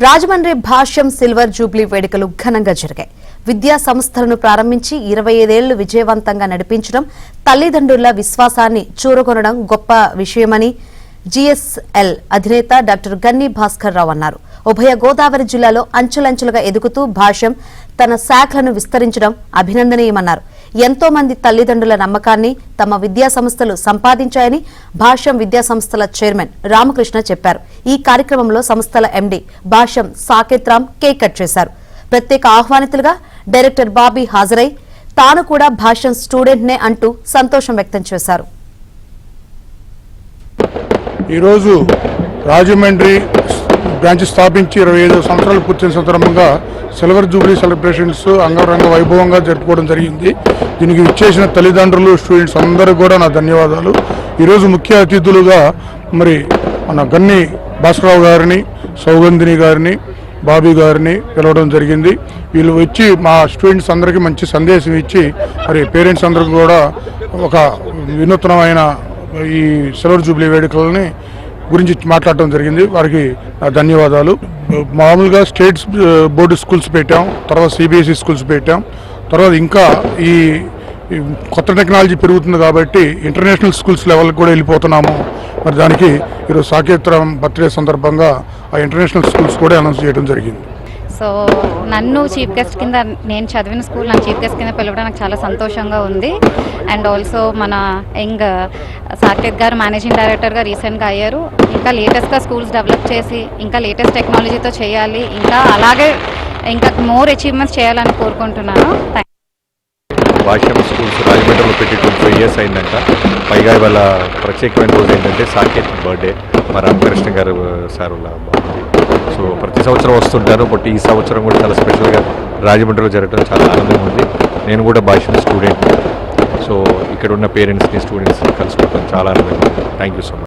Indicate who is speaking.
Speaker 1: రాజమండ్రి భాష్యం silver Jubilee వేడుకలు ఘనంగా జరిగాయి. విద్యా సంస్థలను ప్రారంభించి 25 ఏళ్లు విజయవంతంగా నడిపించడం, తల్లిదండ్రుల విశ్వాసాన్ని చూరగొనడం గొప్ప విషయమని జీఎస్ఎల్ అధినేత డాక్టర్ గన్ని భాస్కర్ రావు అన్నారు. ఉభయ గోదావరి జిల్లాలో అంచెలంచెలుగా ఎదుగుతూ భాష్యం తన శాఖలను విస్తరించడం అభినందనీయమన్నారు. ఎంతో మంది తల్లిదండ్రుల నమ్మకాన్ని తమ విద్యా సంస్థలు సంపాదించాయని భాష్యం విద్యా సంస్థల చైర్మన్ రామకృష్ణ చెప్పారు. ఈ కార్యక్రమంలో సంస్థల ఎండీ భాష్యం సాకేత్ రామ్ కేక్ కట్ చేశారు. ప్రత్యేక ఆహ్వానితులుగా డైరెక్టర్ బాబీ హాజరై తాను కూడా భాష్యం స్టూడెంట్నే అంటూ సంతోషం వ్యక్తం చేశారు.
Speaker 2: ఈరోజు రాజమండ్రి బ్రాంచ్ స్థాపించి 25 సంవత్సరాలు పూర్తయిన సందర్భంగా సిల్వర్ జూబ్లీ సెలబ్రేషన్స్ అంగరంగ వైభవంగా జరుపుకోవడం జరిగింది. దీనికి ఇచ్చేసిన తల్లిదండ్రులు, స్టూడెంట్స్ అందరూ కూడా నా ధన్యవాదాలు. ఈరోజు ముఖ్య అతిథులుగా మన గన్ని భాస్కరరావు గారిని, సౌగంధిని గారిని, బాబీ గారిని పిలవడం జరిగింది. వీళ్ళు వచ్చి మా స్టూడెంట్స్ అందరికీ మంచి సందేశం ఇచ్చి పేరెంట్స్ అందరికీ కూడా ఒక వినూత్నమైన ఈ సిల్వర్ జూబ్లీ వేడుకలని గురించి మాట్లాడటం జరిగింది. వారికి ధన్యవాదాలు. మామూలుగా స్టేట్ బోర్డు స్కూల్స్ పెట్టాం, తర్వాత సిబిఎస్ఈ స్కూల్స్ పెట్టాం, తర్వాత ఇంకా ఈ కొత్త టెక్నాలజీ పెరుగుతుంది కాబట్టి ఇంటర్నేషనల్ స్కూల్స్ లెవెల్కి కూడా వెళ్ళిపోతున్నాము. మరి దానికి ఈరోజు సాకేత్ రామ్ బర్త్డే సందర్భంగా ఆ ఇంటర్నేషనల్ స్కూల్స్ కూడా అనౌన్స్ చేయడం జరిగింది.
Speaker 3: సో నన్ను చీఫ్ గెస్ట్ కింద, నేను చదివిన స్కూల్ నన్ను చీఫ్ గెస్ట్ కింద పిలవడం నాకు చాలా సంతోషంగా ఉంది. అండ్ ఆల్సో మన యంగ్ సాకేత్ గారు మేనేజింగ్ డైరెక్టర్గా రీసెంట్గా అయ్యారు. ఇంకా లేటెస్ట్గా స్కూల్స్ డెవలప్ చేసి ఇంకా లేటెస్ట్ టెక్నాలజీతో చేయాలి, ఇంకా అలాగే ఇంకా మోర్ అచీవ్మెంట్స్ చేయాలని కోరుకుంటున్నాను.
Speaker 4: భాష్యం స్కూల్స్ రాజమండ్రిలో పెట్టి 25 years అయిందంట. పైగా ఇవాళ ప్రత్యేకమైన రోజు ఏంటంటే సాకేత్ బర్త్డే, మా రామకృష్ణ గారు సార్ బాగుంది. సో ప్రతి సంవత్సరం వస్తుంటాను, బట్ ఈ సంవత్సరం కూడా చాలా స్పెషల్గా రాజమండ్రిలో జరగడం చాలా ఆనందంగా ఉంది. నేను కూడా భాష్యం స్టూడెంట్, సో ఇక్కడ ఉన్న పేరెంట్స్ని, స్టూడెంట్స్ని కలుసుకోవడం చాలా ఆనందంగా ఉంది. Thank you so much.